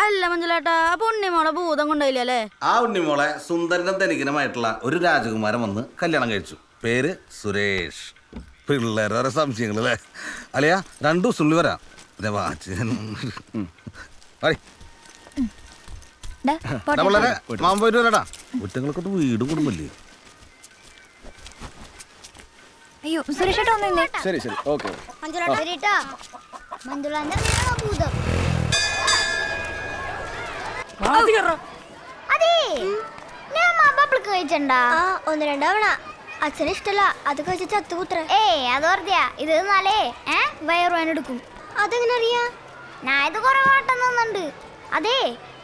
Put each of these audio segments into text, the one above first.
അല്ല മഞ്ജുലേട്ടാ, അപ്പൊ ഉണ്ണിമോളെ ഭൂതം കൊണ്ടുപോയില്ലേ? ആ ഉണ്ണിമോളെ സുന്ദരനും ധനികനുമായിട്ടുള്ള ഒരു രാജകുമാരൻ വന്ന് കല്യാണം കഴിച്ചു. പേര് സുരേഷ്. പിള്ളേരെ സംശയങ്ങളല്ലേ അല്ലയാ? 2 ദിവസത്തിനുള്ളിൽ വരാം. മാൻ പോയിട്ട് വരാടാ. കുറ്റങ്ങൾക്കൊട്ട് വീടും കുടുംബല്ലേ? അയ്യോ സുരേഷേട്ടാ ഒന്നേ. ശരി ശരി ഓക്കെ. കഴിച്ചണ്ടാ 1-2 തവണ. അച്ഛന് ഇഷ്ടല്ല, അത് കഴിച്ച ചത്തുപുത്ര. അത് വെറുതെയാ. ഇത് നാലേ വയറുവാനെടുക്കും. അതെങ്ങനെ അറിയാ? ഞാൻ ഇത് കുറെ വട്ടം നിന്നുണ്ട്. അതെ,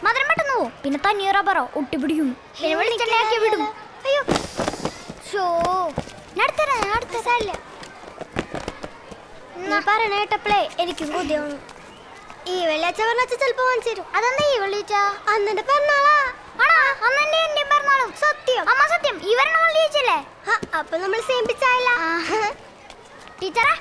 മധുരം പെട്ടെന്ന് പോവും. പിന്നെ തന്നീറ പറ ഒട്ടിപ്പിടിക്കും. വിടും. അയ്യോ ഷോ പറയണ കേട്ടപ്പളേ എനിക്കും കൊതിയാവുന്നു. ഈ വെള്ളിയാഴ്ച പറഞ്ഞാച്ച ചെലപ്പോ വാങ്ങിച്ചു തരും. അതെന്താ ഈ വെള്ളിയാഴ്ച? അന്നെ പിറന്നാളാ. എന്റെ പിറന്നാളും. സത്യം അമ്മ സത്യം. ഇവരുടെ വെള്ളിയാഴ്ചല്ലേ? അപ്പൊ നമ്മൾ സെയിം പിച്ചായില്ല ടീച്ചറെ.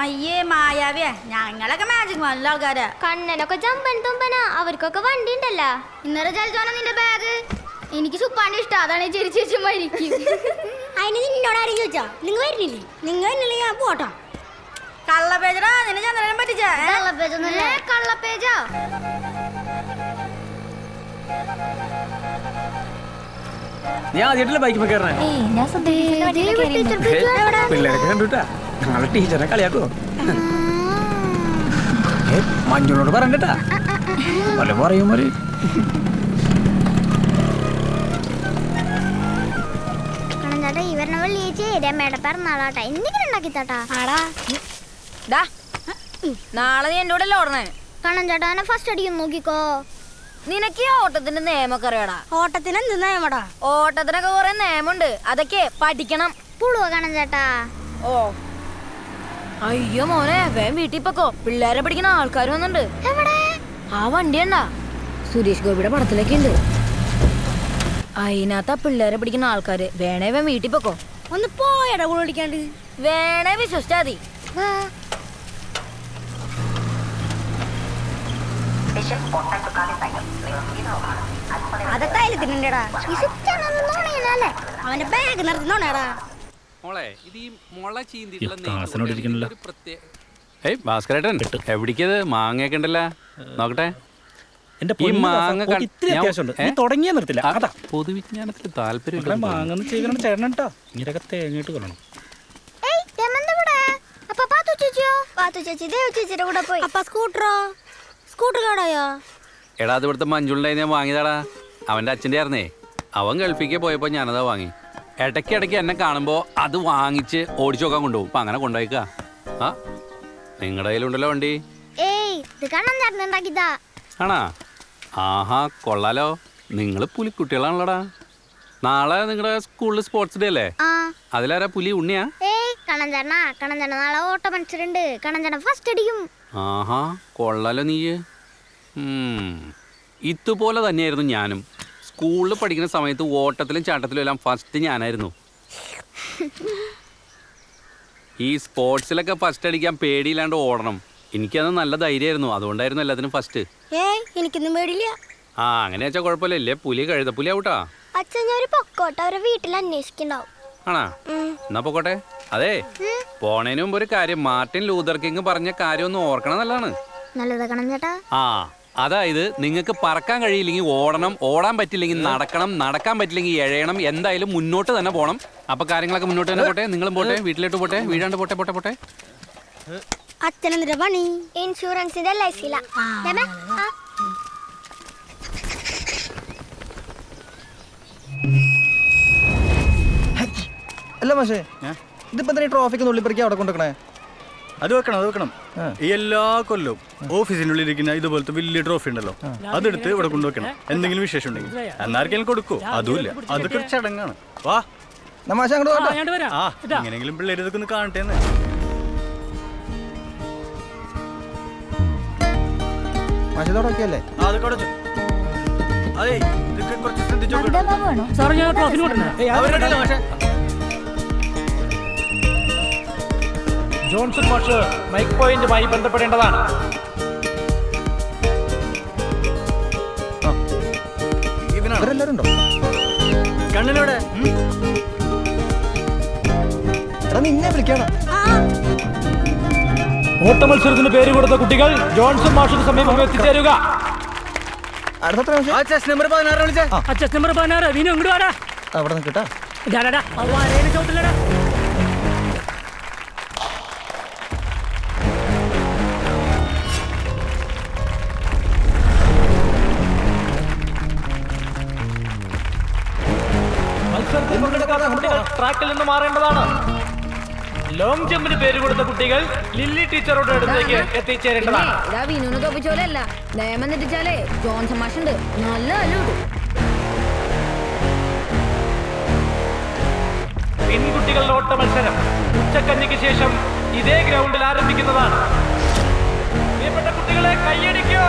അയ്യേ മായാവിയെ, ഞങ്ങളൊക്കെ മാജിക് മാലിലെ ആൾക്കാരാ. കണ്ണനൊക്കെ ചമ്പൻ തുമ്പനാ, അവർക്കൊക്കെ വണ്ടി ഉണ്ടല്ലോ. ഇന്നലെ ചലിച്ചോണ നിന്റെ ബാഗ്. എനിക്ക് സുപ്പാണ്ടി ഇഷ്ടം, അതാണ് ചിരിച്ചു മരിക്കും. അതിന് നിന്നോട് ആരും ചോദിച്ചാ? നിങ്ങൾ വരുന്നില്ലേ? നിങ്ങൾ വരുന്നില്ലേ? ഞാൻ പോട്ടോ. കള്ളപ്പേജാ നിന്നെ ചന്ദ്രനെ പറ്റിച്ചാ? കള്ളപ്പേജോ? നീ ആദ്യമായിട്ടല്ലേ ബൈക്ക് കയറണേ? പിള്ളേരൊക്കെ കണ്ടുട്ടാ. നാളെ ടീച്ചറെ കളിയാക്കോ? മഞ്ജുനോട് പറയണ്ടട്ടാ. വല്ല പറയും മതി. കണ്ണഞ്ചാട്ടാ, ഇവരുടെ വെള്ളിയാഴ്ച രമ്മയുടെ പിറന്നാളാട്ടാ. എന്തെങ്കിലും ഉണ്ടാക്കിത്താട്ടാ. നാളെ നീ എന്നോടല്ലേ ഓടണേ? കണ്ണഞ്ചാട്ടാ എന്നെ ഫസ്റ്റ് അടിക്കും നോക്കിക്കോ. നിനക്ക് ഈ ഓട്ടത്തിന്റെ നിയമൊക്കെ അറിയാടാ? ഓട്ടത്തിന് എന്ത് നിയമടാ? ഓട്ടത്തിനൊക്കെ കുറെ നിയമമുണ്ട്, അതൊക്കെ പഠിക്കണം. പുളുവ കണ്ണഞ്ചാട്ടാ. ഓ അയ്യോ മോനെ, വേം വീട്ടിൽ പൊക്കോ. പിള്ളേരെ പഠിക്കുന്ന ആൾക്കാർ വന്നിട്ടുണ്ട്. എവിടെ? ആ വണ്ടി ഉണ്ടാ സുരേഷ് ഗോപിയുടെ പടത്തിലൊക്കെ ഉണ്ട്. അതിനകത്താ പിള്ളേരെ പിടിക്കുന്ന ആൾക്കാര്. വേണേ വേം വീട്ടിൽ പൊക്കോ. ഒന്ന് പോയടാ വിളിക്കാണ്ട്. വേണേ വിശ്വസിച്ചാ മതി. അതൊക്കെ അതിലെത്തിണ്ടാ. അവന്റെ ബാഗ് നിർത്തുന്നോണേടാ. ഭാസ്കരേട്ടൻ എവിടേക്കത്? മാങ്ങയൊക്കെ ഉണ്ടല്ലോ, നോക്കട്ടെ. ഈ മാങ്ങ തുടങ്ങിയാ നിർത്തില്ല. പൊതുവിജ്ഞാനത്തിൽ താല്പര്യം മാങ്ങ ചെയ്യണം ചേട്ടൻ കേട്ടോ. ഇങ്ങനെയൊക്കെ തേങ്ങയിട്ട് കൊള്ളണം. എടാ, അത് ഇവിടുത്തെ മഞ്ജുണ്ടായി ഞാൻ വാങ്ങിയതാടാ. അവന്റെ അച്ഛൻ്റെ ആയിരുന്നേ. അവൻ ഗൾഫിലേക്ക് പോയപ്പോ ഞാനതാ വാങ്ങി. ഇടയ്ക്കിടയ്ക്ക് എന്നെ കാണുമ്പോ അത് വാങ്ങിച്ച് ഓടിച്ചു നോക്കാൻ കൊണ്ടുപോകും. അപ്പൊ അങ്ങനെ കൊണ്ടുപോയിക്കാ. ആ നിങ്ങളുടെ കയ്യിലുണ്ടല്ലോ വണ്ടി. ആണാ? ആഹാ കൊള്ളാലോ. നിങ്ങള് പുലിക്കുട്ടികളാണല്ലോടാ. നാളെ നിങ്ങളുടെ സ്കൂളിൽ സ്പോർട്സ് ഡേ അല്ലേ? അതിലാരാ പുലി? ഉണ്ണിയാ? നാളെ ഓട്ട മത്സരമുണ്ട്. കണ്ണഞ്ചേട്ടൻ ഫസ്റ്റ് അടിക്കും. ആഹാ കൊള്ളാലോ നീ. ഇതുപോലെ തന്നെയായിരുന്നു ഞാനും. സ്കൂളിൽ പഠിക്കുന്ന സമയത്ത് ഓട്ടത്തിലും ചാട്ടത്തിലും എല്ലാം ഫസ്റ്റ് ഞാനായിരുന്നു. ഈ സ്പോർട്സിലൊക്കെ ഫസ്റ്റ് അടിക്കാൻ പേടിയില്ലാണ്ട് ഓടണം. എനിക്കത് നല്ല ധൈര്യമായിരുന്നു. അതുകൊണ്ടായിരുന്നു എല്ലാത്തിനും ഫസ്റ്റ്. എനിക്കൊന്നും പേടിയില്ല. ആ അങ്ങനെ വെച്ചാൽ കുഴപ്പമില്ല. ഇല്ലേ പുലി കഴുതപ്പുലി ആവൂട്ടാ. അച്ഛൻ ഞാൻ പൊക്കോട്ടെ, അവരെ വീട്ടിൽ അന്വേഷിക്കണ്ടാവും. ആണാ? എന്നാ പൊക്കോട്ടെ. അതെ, പോണേന് മുമ്പ് ഒരു കാര്യം, മാർട്ടിൻ ലൂതർ കിങ് പറഞ്ഞ കാര്യം ഒന്ന് ഓർക്കണം. നല്ലതാണ്. നല്ലതാ കണ്ണഞ്ചേട്ടാ. ആ അതായത് നിങ്ങൾക്ക് പറക്കാൻ കഴിയില്ലെങ്കിൽ ഓടണം, ഓടാൻ പറ്റില്ലെങ്കിൽ നടക്കണം, നടക്കാൻ പറ്റില്ലെങ്കിൽ എഴയണം. എന്തായാലും മുന്നോട്ട് തന്നെ പോകണം. അപ്പൊ കാര്യങ്ങളൊക്കെ മുന്നോട്ട് തന്നെ പോട്ടെ. നിങ്ങളും പോട്ടെ, വീട്ടിലോട്ട് പോട്ടെ, വീഴാണ്ട് പോട്ടെ പോട്ടെ പോട്ടെ. അച്ഛനെന്തിന്റെ പണി? ഇൻഷുറൻസിന്റെ LIC. അല്ല പക്ഷേ ഇതിപ്പോ ട്രോഫിക്ക് നുള്ളിപ്പറിക്കാൻ അവിടെ കൊണ്ടുവെക്കണേ? അത് വെക്കണം. ഈ എല്ലാ കൊല്ലവും ഓഫീസിനുള്ളിൽ ഇരിക്കുന്ന ഇതുപോലത്തെ വലിയ ട്രോഫി ഉണ്ടല്ലോ, അതെടുത്ത് ഇവിടെ കൊണ്ടുവെക്കണം. എന്തെങ്കിലും വിശേഷം ഉണ്ടെങ്കിൽ എന്നാർക്കെങ്കിലും കൊടുക്കൂ. അതുമില്ല, അതൊക്കെ ഒരു ചടങ്ങാണ്. വാ നമ്മ എങ്ങനെയെങ്കിലും പിള്ളേർ ഇതൊക്കെ ഒന്ന് കാണട്ടെ. മാഷിതോടെ ഓക്കെ അല്ലേ? അത് കുറച്ചു അതെ ഇതൊക്കെ കുറച്ച് ശ്രദ്ധിച്ചു സാർ ഞാൻ ട്രോഫിന് കൊടുക്കണേ ജോൺസൺ മാഷ് മൈക്ക് പോയിന്റുമായി ബന്ധപ്പെടേണ്ടതാണ്. ഇവരെല്ലാരും ഉണ്ടോ? കണ്ണനോടെ എടാ നിന്നെ വിളിക്കണം. ഓട്ട മത്സരത്തിന് പേര് കൊടുത്ത കുട്ടികൾ ജോൺസൺ മാഷിന് സമീപം എത്തിച്ചേരുക. അടുത്ത എത്ര മാഷേ? ആ ചെസ് നമ്പർ 16 വിളിച്ചേ. ചെസ് നമ്പർ 16 വീണ്ടും ഇങ്ങോട്ട് വാടാ. അവിടെ നിൽക്കട്ടാ. ചോട്ടില്ലടാ. മത്സരത്തിൽ പങ്കെടുക്കാത്ത കുട്ടികൾ ട്രാക്കിൽ നിന്ന് മാറേണ്ടതാണ്. ലോങ് ജമ്പിന് പേര് കൊടുത്ത കുട്ടികൾ ലില്ലി ടീച്ചറുടെ അടുത്തേക്ക് എത്തിച്ചേരേണ്ടതാണ്. ഇതാ വിനുവിനെ തോപ്പിച്ചോലല്ല, നിയമം തെറ്റിച്ചാലേ ജോൺസൺ മാഷുണ്ട് നല്ല അല്ലിടും. പെൺകുട്ടികളുടെ ഓട്ട മത്സരം ഉച്ചക്കഞ്ഞിക്ക് ശേഷം ഇതേ ഗ്രൗണ്ടിൽ ആരംഭിക്കുന്നതാണ്. പ്രിയപ്പെട്ട കുട്ടികളെ കൈയടിക്കൂ.